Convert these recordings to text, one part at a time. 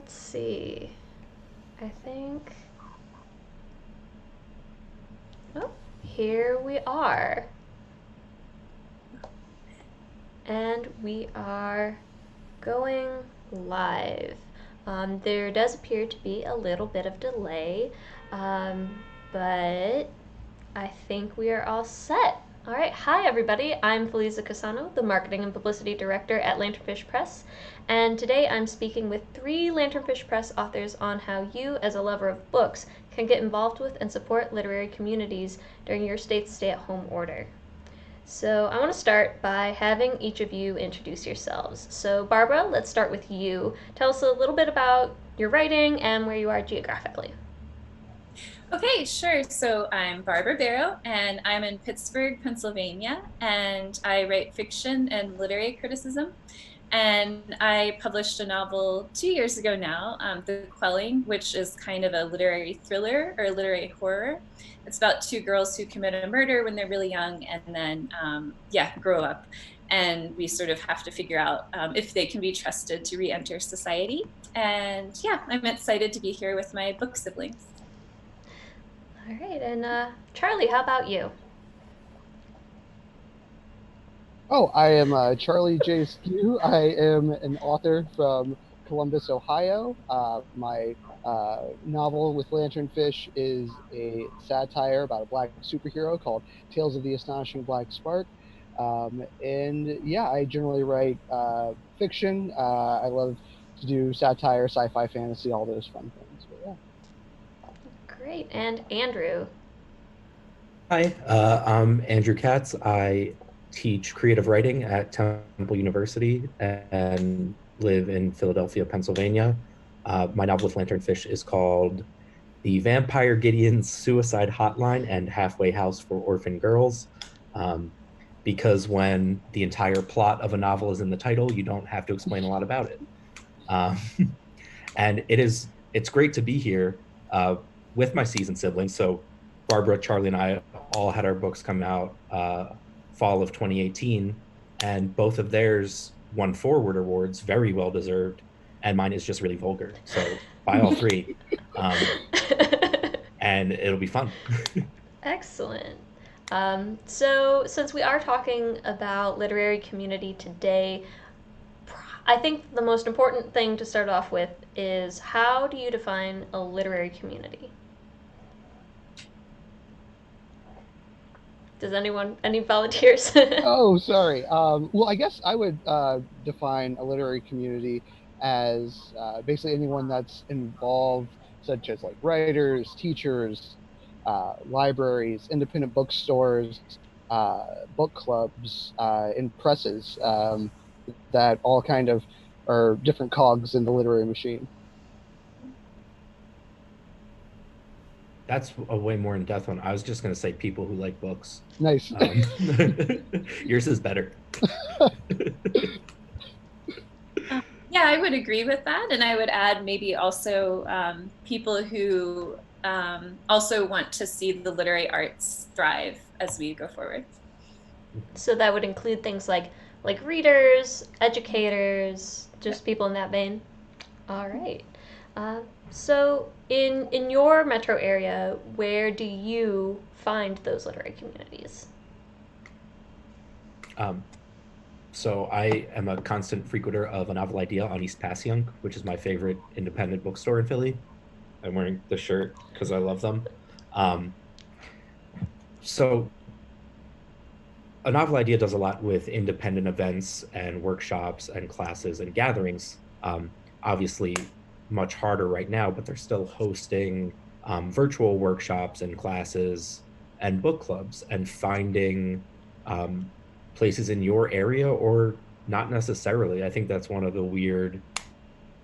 let's see. I think. Oh, here we are. And we are going live. There does appear to be a little bit of delay, but I think we are all set. All right, hi everybody. I'm Feliza Casano, the Marketing and Publicity Director at Lanternfish Press, and today I'm speaking with 3 Lanternfish Press authors on how you, as a lover of books, can get involved with and support literary communities during your state's stay-at-home order. So I want to start by having each of you introduce yourselves. So Barbara, let's start with you. Tell us a little bit about your writing and where you are geographically. Okay, sure. So I'm Barbara Barrow, and I'm in Pittsburgh, Pennsylvania, and I write fiction and literary criticism. And I published a novel 2 years ago now, The Quelling, which is kind of a literary thriller or literary horror. It's about 2 girls who commit a murder when they're really young and then, grow up. And we sort of have to figure out if they can be trusted to re-enter society. And yeah, I'm excited to be here with my book siblings. All right, and Charlie, how about you? Oh, I am Charlie J. Eskew. I am an author from Columbus, Ohio. My novel with Lanternfish is a satire about a black superhero called Tales of the Astonishing Black Spark. And yeah, I generally write fiction. I love to do satire, sci-fi, fantasy, all those fun things. But yeah. Great, and Andrew. Hi, I'm Andrew Katz. I teach creative writing at Temple University and live in Philadelphia, Pennsylvania. My novel with Lanternfish is called The Vampire Gideon's Suicide Hotline and Halfway House for Orphaned Girls. Because when the entire plot of a novel is in the title, you don't have to explain a lot about it. Um, and it's great to be here with my seasoned siblings. So Barbara, Charlie, and I all had our books come out fall of 2018, and both of theirs won Forward Awards, very well deserved, and mine is just really vulgar. So buy all 3, and it'll be fun. Excellent. So, since we are talking about literary community today, I think the most important thing to start off with is how do you define a literary community? Does any volunteers? Oh, sorry. Well, I guess I would define a literary community as basically anyone that's involved, such as like writers, teachers, libraries, independent bookstores, book clubs, and presses that all kind of are different cogs in the literary machine. That's a way more in-depth one. I was just going to say people who like books. Nice. Yours is better. Yeah, I would agree with that. And I would add maybe also people who also want to see the literary arts thrive as we go forward. So that would include things like readers, educators, just people in that vein. All right. Uh, so in your metro area, where do you find those literary communities? Um, so I am a constant frequenter of a novel idea on East Passyunk, which is my favorite independent bookstore in Philly. I'm wearing the shirt because I love them. Um, so a novel idea does a lot with independent events and workshops and classes and gatherings. Obviously, much harder right now, but they're still hosting virtual workshops and classes and book clubs and finding um, places in your area or not necessarily. I think that's one of the weird,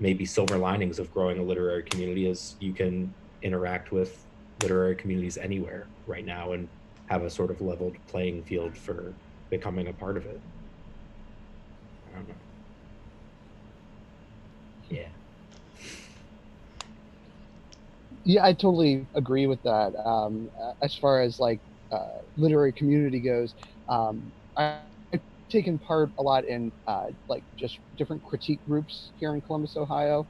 maybe silver linings of growing a literary community is you can interact with literary communities anywhere right now and have a sort of leveled playing field for becoming a part of it. I don't know. Yeah. Yeah, I totally agree with that. As far as like literary community goes, I've taken part a lot in like just different critique groups here in Columbus, Ohio.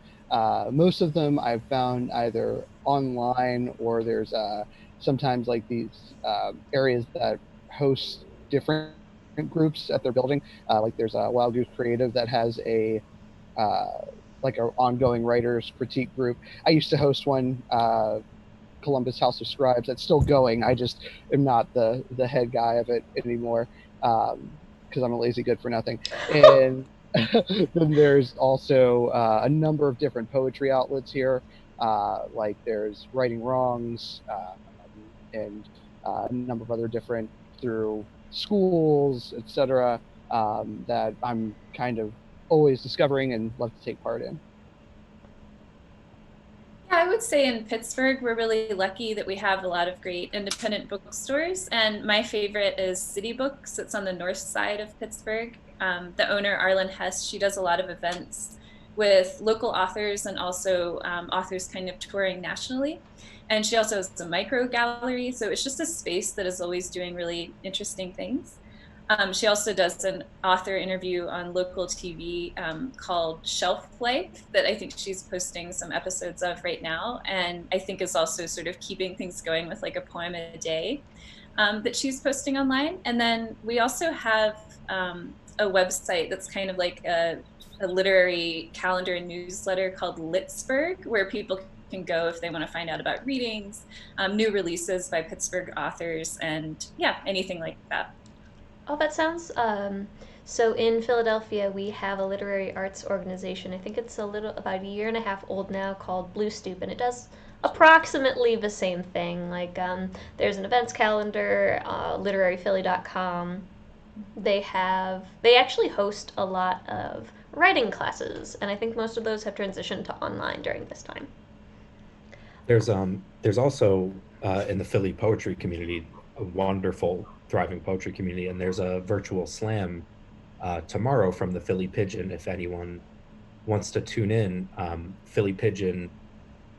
Most of them I've found either online, or there's sometimes like these areas that host different groups at their building. Like there's a Wild Goose Creative that has a uh, like an ongoing writers critique group. I used to host one, Columbus House of Scribes. That's still going. I just am not the head guy of it anymore, because I'm a lazy good for nothing. And then there's also a number of different poetry outlets here. Like there's Writing Wrongs, and a number of other different through schools, etc. That I'm kind of always discovering and love to take part in. Yeah, I would say in Pittsburgh, we're really lucky that we have a lot of great independent bookstores. And my favorite is City Books. It's on the north side of Pittsburgh. The owner, Arlen Hess, she does a lot of events with local authors and also authors kind of touring nationally. And she also has a micro gallery. So it's just a space that is always doing really interesting things. She also does an author interview on local TV called Shelf Life that I think she's posting some episodes of right now. And I think is also sort of keeping things going with like a poem a day that she's posting online. And then we also have a website that's kind of like a literary calendar and newsletter called Litsburg, where people can go if they want to find out about readings, new releases by Pittsburgh authors, and yeah, anything like that. Oh, that sounds. So in Philadelphia, we have a literary arts organization. I think it's about a year and a half old now, called Blue Stoop, and it does approximately the same thing. Like, there's an events calendar, literaryphilly.com. They actually host a lot of writing classes, and I think most of those have transitioned to online during this time. There's also in the Philly poetry community a wonderful thriving poetry community, and there's a virtual slam tomorrow from the Philly Pigeon. If anyone wants to tune in, Philly Pigeon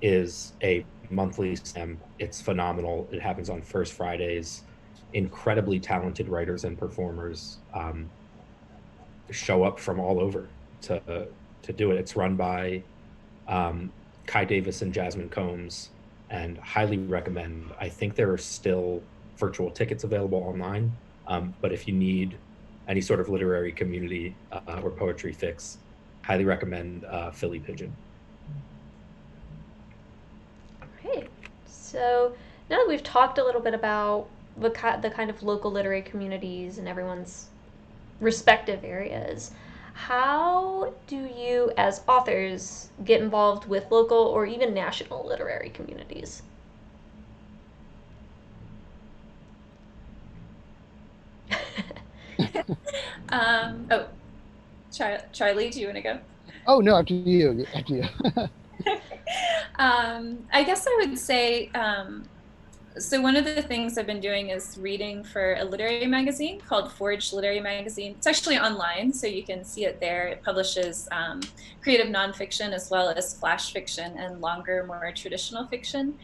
is a monthly slam. It's phenomenal. It happens on first Fridays. Incredibly talented writers and performers show up from all over to do it. It's run by Kai Davis and Jasmine Combs, and highly recommend. I think there are still virtual tickets available online, but if you need any sort of literary community or poetry fix, highly recommend Philly Pigeon. Right. So now that we've talked a little bit about the kind of local literary communities in everyone's respective areas, how do you, as authors, get involved with local or even national literary communities? Oh, Charlie, do you want to go? Oh no, after you. After you. I guess I would say, so one of the things I've been doing is reading for a literary magazine called Forge Literary Magazine. It's actually online, so you can see it there. It publishes creative nonfiction as well as flash fiction and longer, more traditional fiction.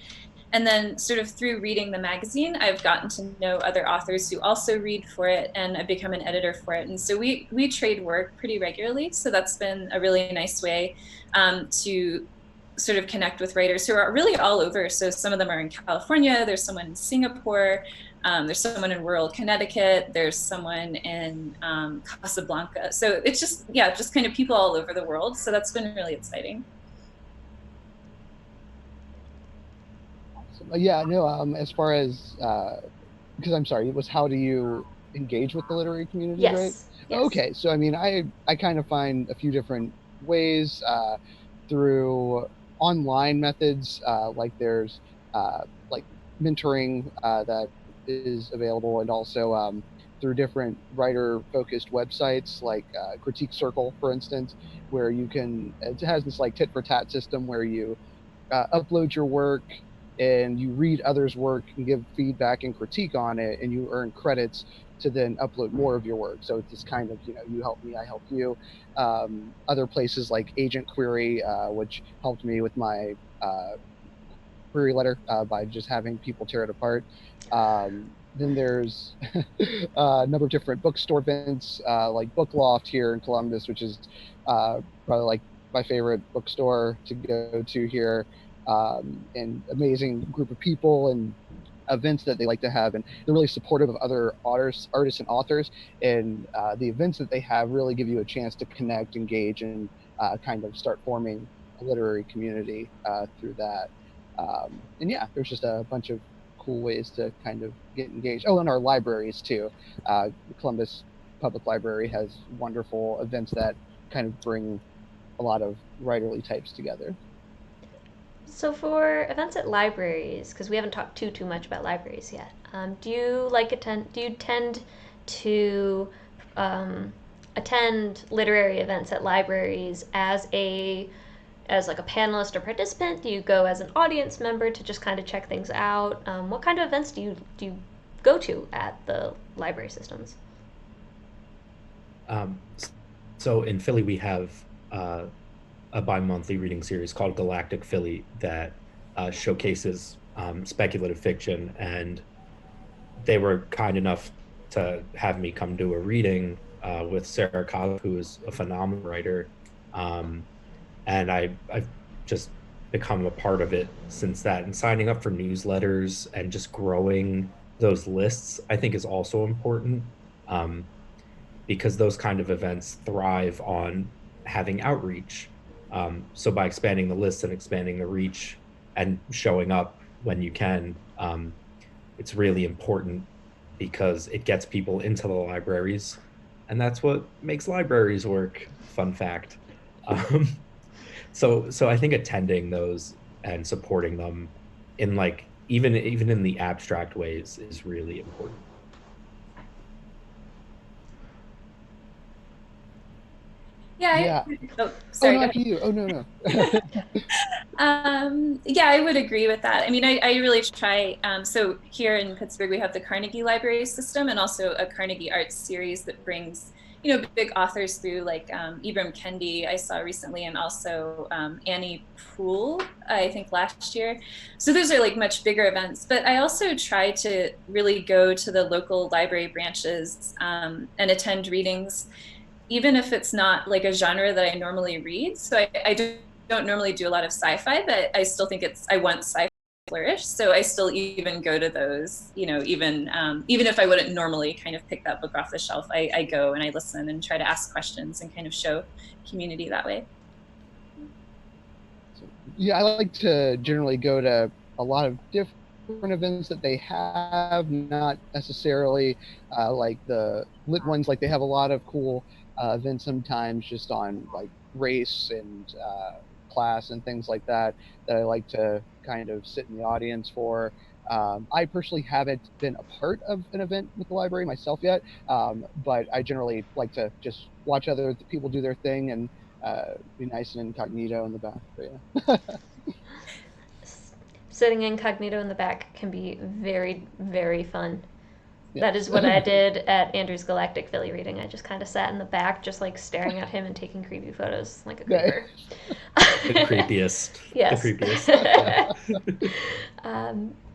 And then sort of through reading the magazine, I've gotten to know other authors who also read for it, and I've become an editor for it. And so we trade work pretty regularly. So that's been a really nice way to sort of connect with writers who are really all over. So some of them are in California, there's someone in Singapore, there's someone in rural Connecticut, there's someone in Casablanca. So it's just, yeah, just kind of people all over the world. So that's been really exciting. Yeah, no, as far as, because I'm sorry, it was how do you engage with the literary community, Yes. right? Yes. Okay, so I mean, I kind of find a few different ways through online methods, like there's like mentoring that is available, and also through different writer-focused websites like Critique Circle, for instance, where you can, it has this like tit-for-tat system where you upload your work and you read others' work and give feedback and critique on it, and you earn credits to then upload more of your work. So it's this kind of, you help me, I help you. Other places like Agent Query, which helped me with my query letter by just having people tear it apart. Then there's a number of different bookstore events like Book Loft here in Columbus, which is probably like my favorite bookstore to go to here, and amazing group of people and events that they like to have, and they're really supportive of other artists and authors, and the events that they have really give you a chance to connect, engage, and kind of start forming a literary community through that. And yeah, there's just a bunch of cool ways to kind of get engaged. Oh, and our libraries too. Columbus Public Library has wonderful events that kind of bring a lot of writerly types together. So for events at libraries, because we haven't talked too much about libraries yet, do you tend to attend literary events at libraries as like a panelist or participant? Do you go as an audience member to just kind of check things out? What kind of events do you go to at the library systems? So in Philly, we have a bi-monthly reading series called Galactic Philly that showcases speculative fiction, and they were kind enough to have me come to a reading with Sarah Cosgrove, who is a phenomenal writer, and I've just become a part of it since that. And signing up for newsletters and just growing those lists, I think, is also important, because those kind of events thrive on having outreach. So by expanding the list and expanding the reach and showing up when you can, it's really important because it gets people into the libraries, and that's what makes libraries work. Fun fact. So I think attending those and supporting them in like even in the abstract ways is really important. Yeah. Oh, sorry. Oh, no, after you. Oh, no. Yeah, I would agree with that. I mean, I really try. So here in Pittsburgh, we have the Carnegie Library System and also a Carnegie Arts series that brings, big authors through, like Ibram Kendi I saw recently, and also Annie Proulx, I think last year. So those are like much bigger events. But I also try to really go to the local library branches and attend readings, even if it's not like a genre that I normally read. So I don't normally do a lot of sci-fi, but I still think I want sci-fi to flourish. So I still even go to those, even if I wouldn't normally kind of pick that book off the shelf, I go and I listen and try to ask questions and kind of show community that way. Yeah, I like to generally go to a lot of different events that they have, not necessarily like the lit ones. Like they have a lot of cool events sometimes just on like race and class and things like that I like to kind of sit in the audience for. I personally haven't been a part of an event with the library myself yet, but I generally like to just watch other people do their thing and be nice and incognito in the back. But yeah. Sitting incognito in the back can be very, very fun. Yes. That is what I did at Andrew's Galactic Philly reading. I just kind of sat in the back, just like staring at him and taking creepy photos like a creeper. The creepiest. Yes. The creepiest.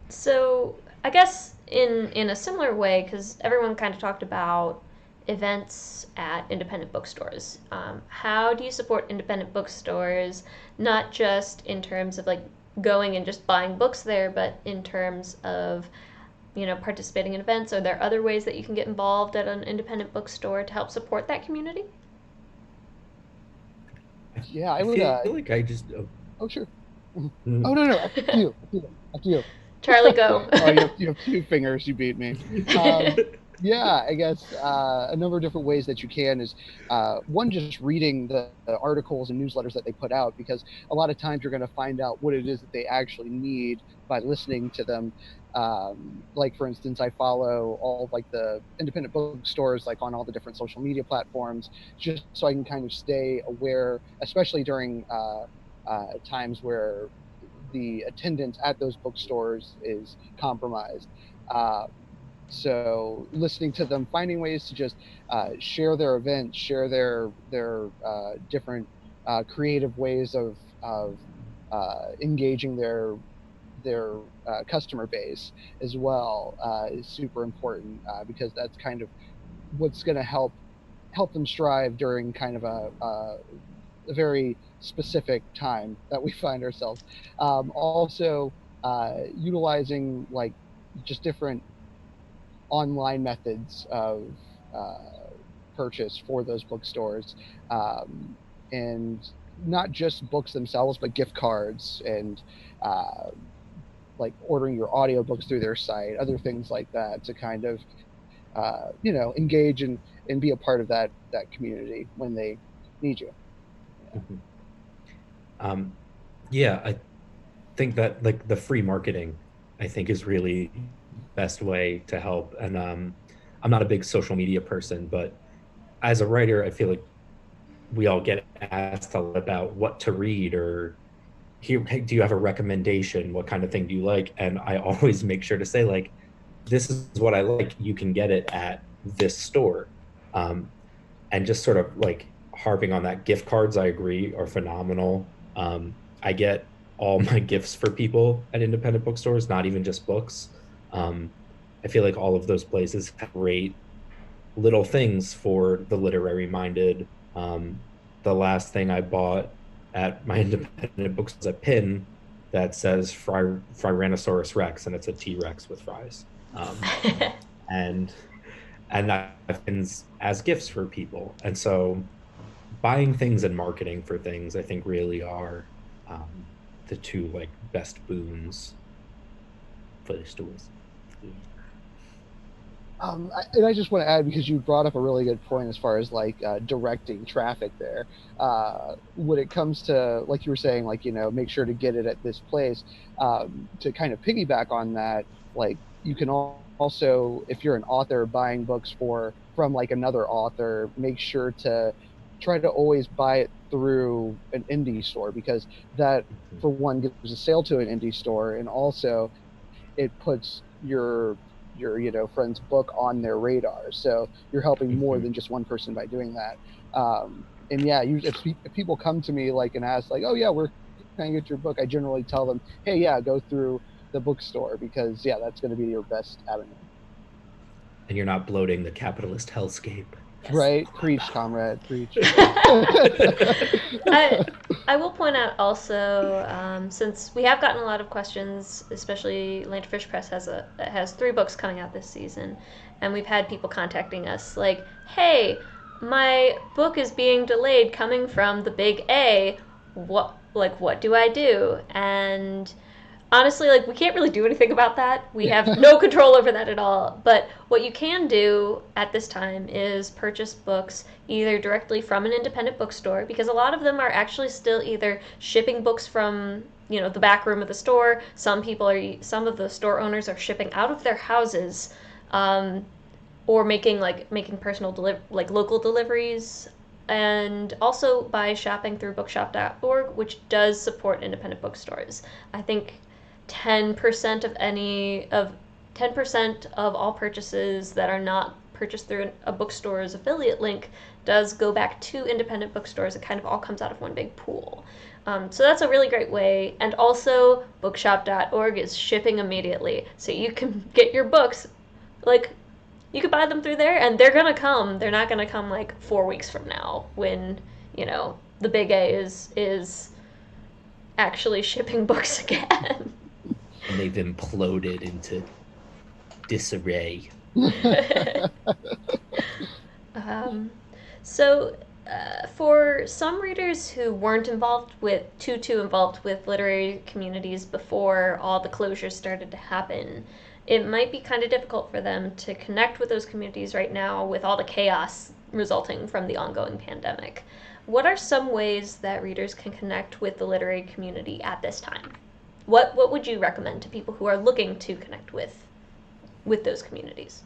So I guess in a similar way, because everyone kind of talked about events at independent bookstores. How do you support independent bookstores, not just in terms of like going and just buying books there, but in terms of participating in events? Are there other ways that you can get involved at an independent bookstore to help support that community? Yeah, I would. feel like I just. Oh, sure. Oh, no. After you. Charlie, go. Oh, you have two fingers. You beat me. Yeah, I guess a number of different ways that you can is one, just reading the articles and newsletters that they put out, because a lot of times you're going to find out what it is that they actually need by listening to them. Like, for instance, I follow all of like the independent bookstores, like on all the different social media platforms, just so I can kind of stay aware, especially during times where the attendance at those bookstores is compromised. So listening to them, finding ways to just share their events, share their different creative ways of engaging their customer base as well is super important, because that's kind of what's going to help them strive during kind of a very specific time that we find ourselves. Also, utilizing like just different online methods of uh, purchase for those bookstores, and not just books themselves, but gift cards and uh, like ordering your audiobooks through their site, other things like that to kind of engage and be a part of that community when they need you. Mhm. Yeah, I think that like the free marketing, I think, is really best way to help. And I'm not a big social media person, but as a writer, I feel like we all get asked a lot about what to read or here, hey, do you have a recommendation? What kind of thing do you like? And I always make sure to say like, this is what I like. You can get it at this store. Um, and just sort of like harping on that, gift cards, I agree, are phenomenal. I get all my gifts for people at independent bookstores, not even just books. um, I feel like all of those places have great little things for the literary minded. The last thing I bought at my independent books was a pin that says Tyrannosaurus Rex, and it's a T-Rex with fries. And that happens as gifts for people. And so buying things and marketing for things, I think, really are the two like best boons for the stores. And I just want to add, because you brought up a really good point as far as like directing traffic there. When it comes to, like you were saying, like, make sure to get it at this place. To kind of piggyback on that, like you can also, if you're an author buying books from like another author, make sure to try to always buy it through an indie store, because that, for one, gives a sale to an indie store, and also it puts your friend's book on their radar, so you're helping more than just one person by doing that. And yeah, if people come to me like and ask like, oh yeah, where can I get your book, I generally tell them, hey, yeah, go through the bookstore, because yeah, that's going to be your best avenue. And you're not bloating the capitalist hellscape. Yes. Right? Preach, comrade, preach. I will point out also, since we have gotten a lot of questions, especially Lanternfish Press has 3 books coming out this season, and we've had people contacting us like, hey, my book is being delayed coming from the big A. What do I do? And honestly, like, we can't really do anything about that. We have no control over that at all. But what you can do at this time is purchase books either directly from an independent bookstore, because a lot of them are actually still either shipping books from, the back room of the store. Some of the store owners are shipping out of their houses, or making personal local deliveries. And also by shopping through bookshop.org, which does support independent bookstores. I think 10% of all purchases that are not purchased through a bookstore's affiliate link does go back to independent bookstores. It kind of all comes out of one big pool. So that's a really great way. And also, bookshop.org is shipping immediately, so you can get your books, you could buy them through there, and they're gonna come. They're not gonna come 4 weeks from now when the big A is actually shipping books again. And they've imploded into disarray. For some readers who weren't too involved with literary communities before all the closures started to happen, it might be kind of difficult for them to connect with those communities right now with all the chaos resulting from the ongoing pandemic. What are some ways that readers can connect with the literary community at this time? What would you recommend to people who are looking to connect with those communities?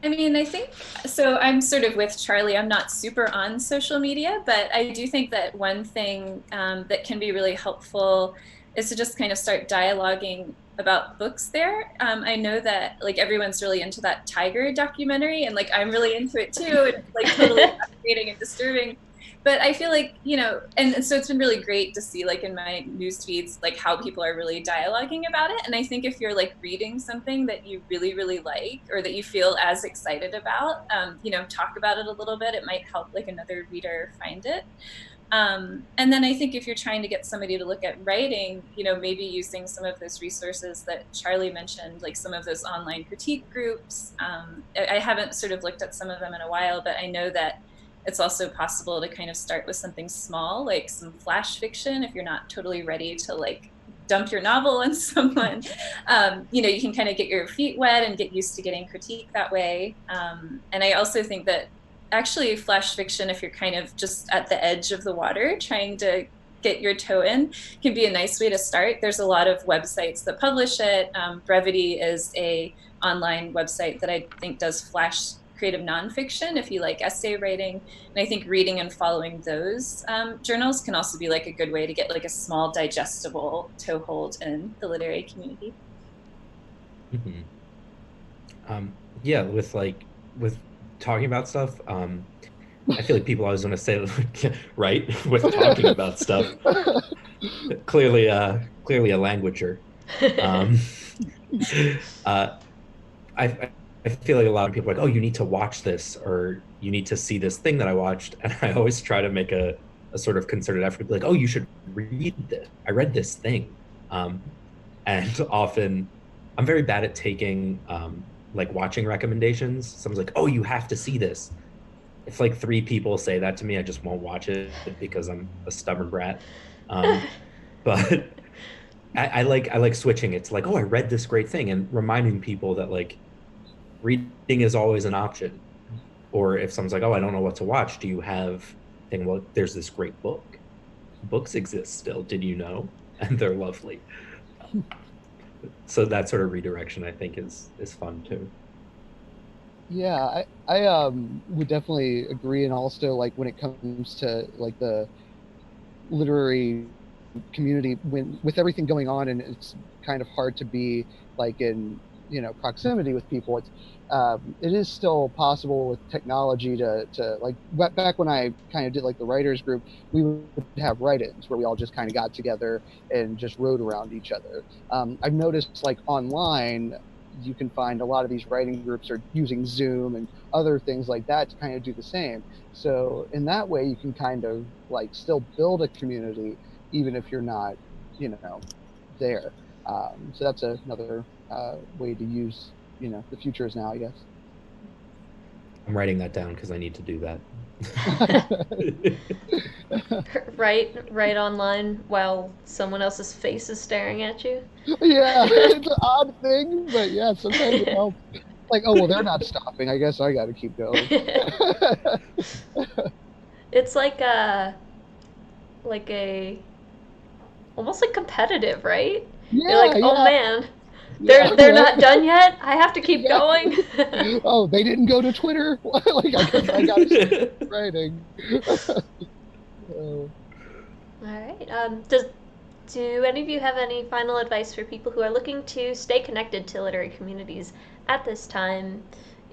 I mean, I think, so I'm sort of with Charlie. I'm not super on social media, but I do think that one thing that can be really helpful is to just kind of start dialoguing about books there. I know that everyone's really into that tiger documentary, and I'm really into it too. It's totally fascinating and disturbing. But I feel like, you know, and so it's been really great to see like in my news feeds, like how people are really dialoguing about it. And I think if you're like reading something that you really, really like, or that you feel as excited about, you know, talk about it a little bit. It might help like another reader find it. And then I think if you're trying to get somebody to look at writing, you know, maybe using some of those resources that Charlie mentioned, like some of those online critique groups. I haven't sort of looked at some of them in a while, but I know that it's also possible to kind of start with something small, like some flash fiction, if you're not totally ready to like dump your novel on someone. You know, you can kind of get your feet wet and get used to getting critique that way. And I also think that actually flash fiction, if you're kind of just at the edge of the water trying to get your toe in, can be a nice way to start. There's a lot of websites that publish it. Brevity is a online website that I think does flash creative nonfiction if you like essay writing. And I think reading and following those journals can also be like a good way to get like a small digestible toehold in the literary community. Yeah, with talking about stuff, I feel like people always want to say right with talking about stuff. Clearly a languager. I feel like a lot of people are like, oh, you need to watch this, or you need to see this thing that I watched. And I always try to make a sort of concerted effort to be like, oh, you should read this. I read this thing. And often I'm very bad at taking like watching recommendations. Someone's like, oh, you have to see this. If like 3 people say that to me, I just won't watch it because I'm a stubborn brat. But I like switching it to like, oh, I read this great thing, and reminding people that like reading is always an option. Or if someone's like, oh, I don't know what to watch, do you have thing? Well, there's this great book. Books exist still. Did you know? And they're lovely. So that sort of redirection, I think, is fun too. Yeah, I would definitely agree, and also like when it comes to like the literary community, when with everything going on, and it's kind of hard to be like in proximity with people. It is still possible with technology to like back when I kind of did like the writers group, we would have write-ins where we all just kind of got together and just wrote around each other. I've noticed like online you can find a lot of these writing groups are using Zoom and other things like that to kind of do the same. So in that way, you can kind of like still build a community, even if you're not, there. So that's another way to use, the future is now, I guess. I'm writing that down because I need to do that. Write online while someone else's face is staring at you. Yeah, it's an odd thing, but yeah, sometimes it helps. Like, oh well, they're not stopping. I guess I got to keep going. It's like a almost like competitive, right? Yeah, You're like, oh man, they're not done yet. I have to keep going. Oh, they didn't go to Twitter. Like I got to keep writing. All right. Do any of you have any final advice for people who are looking to stay connected to literary communities at this time,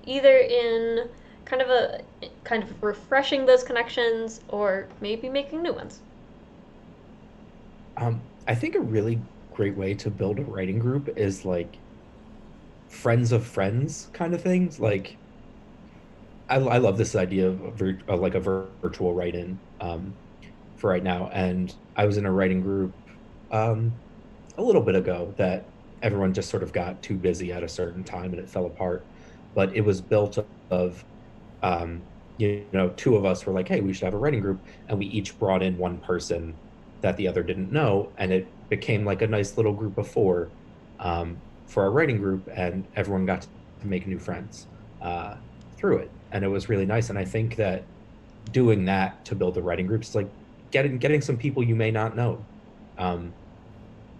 either in kind of refreshing those connections or maybe making new ones? I think a really great way to build a writing group is like friends of friends kind of things. Like I love this idea of like a virtual write-in for right now. And I was in a writing group a little bit ago that everyone just sort of got too busy at a certain time and it fell apart. But it was built of 2 of us were like, hey, we should have a writing group, and we each brought in one person that the other didn't know, and it became like a nice little group of 4 for our writing group, and everyone got to make new friends through it, and it was really nice. And I think that doing that to build the writing groups is like getting some people you may not know, and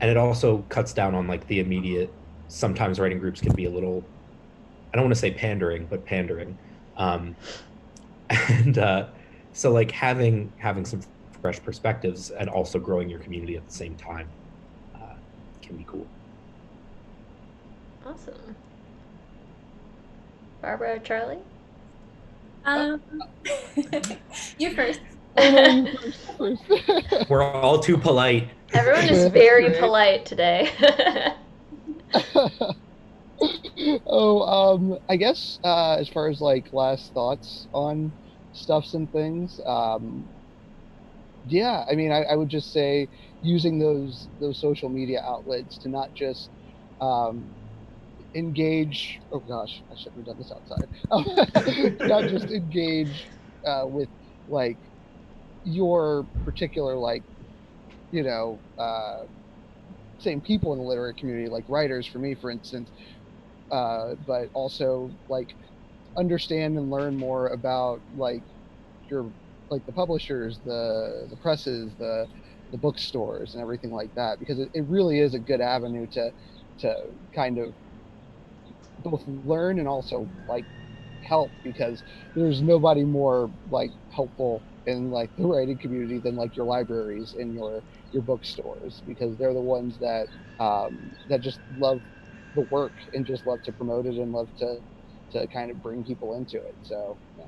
it also cuts down on like the immediate. Sometimes writing groups can be a little, I don't want to say pandering, but pandering, and so like having some fresh perspectives and also growing your community at the same time can be cool. Awesome. Barbara or Charlie? You first. Oh no, you first. We're all too polite. Everyone is very polite today. I guess as far as like last thoughts on stuffs and things, yeah, I mean, I would just say using those social media outlets to not just um, engage. Oh gosh, I shouldn't have done this outside. Not just engage with like your particular like you know same people in the literary community, like writers for me, for instance, but also like understand and learn more about like your like the publishers, the presses, the bookstores and everything like that, because it really is a good avenue to kind of both learn and also like help, because there's nobody more like helpful in like the writing community than like your libraries and your bookstores, because they're the ones that just love the work and just love to promote it and love to kind of bring people into it. So yeah.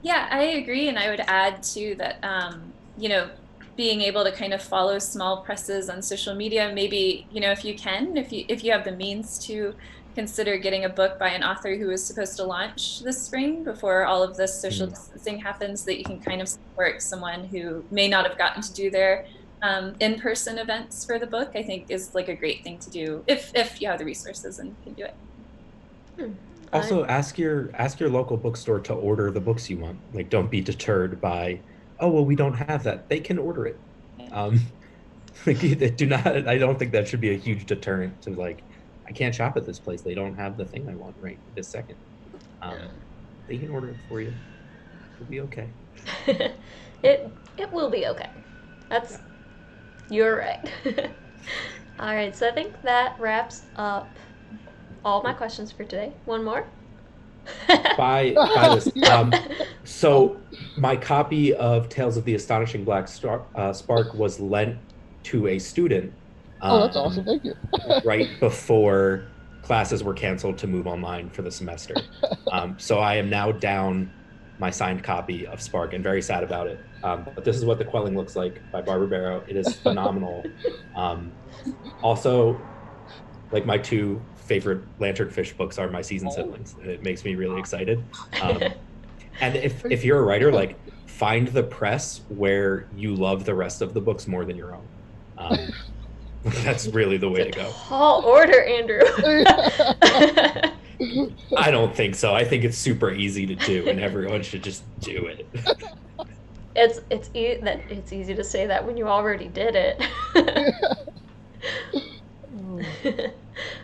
Yeah, I agree. And I would add too that, being able to kind of follow small presses on social media, maybe, if you can, if you have the means to consider getting a book by an author who is supposed to launch this spring before all of this social distancing happens, that you can kind of support someone who may not have gotten to do their in-person events for the book, I think is like a great thing to do if you have the resources and can do it. Also, ask your local bookstore to order the books you want. Like, don't be deterred by, oh well, we don't have that. They can order it. Like, do not. I don't think that should be a huge deterrent to like, I can't shop at this place. They don't have the thing I want right this second. They can order it for you. It'll be okay. It will be okay. You're right. All right, so I think that wraps up all my questions for today. One more. Buy this. So my copy of Tales of the Astonishing Black Spark was lent to a student. Oh, that's awesome! Thank you. Right before classes were canceled to move online for the semester. So I am now down my signed copy of Spark and very sad about it. But this is what the Quelling looks like by Barbara Barrow. It is phenomenal. Also, like my two favorite lanternfish books are my season siblings, and it makes me really excited. And if you're a writer, like find the press where you love the rest of the books more than your own. That's really the way to go. Tall order, Andrew. I don't think so. I think it's super easy to do, and everyone should just do it. It's easy to say that when you already did it.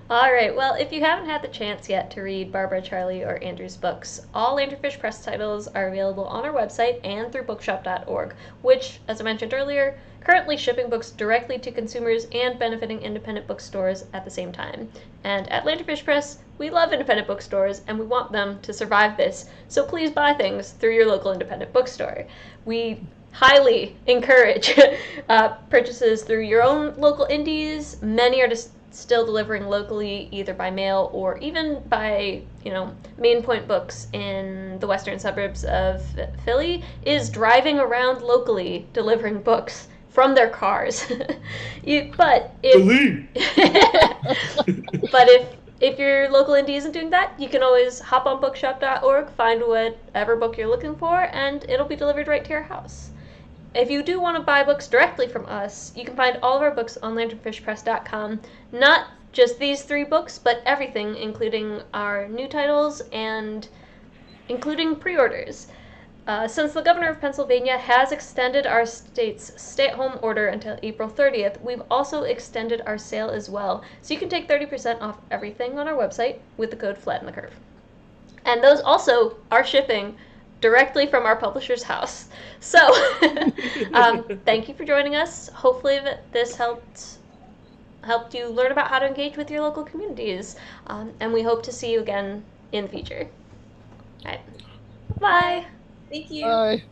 All right, well, if you haven't had the chance yet to read Barbara, Charlie, or Andrew's books, all Lanternfish Press titles are available on our website and through bookshop.org, which, as I mentioned earlier, currently shipping books directly to consumers and benefiting independent bookstores at the same time. And at Lanternfish Press, we love independent bookstores and we want them to survive this, so please buy things through your local independent bookstore. We highly encourage purchases through your own local indies. Many are just still delivering locally, either by mail or even by, Main Point Books in the western suburbs of Philly is driving around locally delivering books from their cars. But if your local indie isn't doing that, you can always hop on bookshop.org, find whatever book you're looking for, and it'll be delivered right to your house. If you do want to buy books directly from us, you can find all of our books on lanternfishpress.com. Not just these 3 books, but everything, including our new titles and including pre-orders. Since the governor of Pennsylvania has extended our state's stay-at-home order until April 30th, we've also extended our sale as well. So you can take 30% off everything on our website with the code Flatten the Curve. And those also are shipping directly from our publisher's house. So, thank you for joining us. Hopefully this helped you learn about how to engage with your local communities. And we hope to see you again in the future. All right. Bye. Thank you. Bye.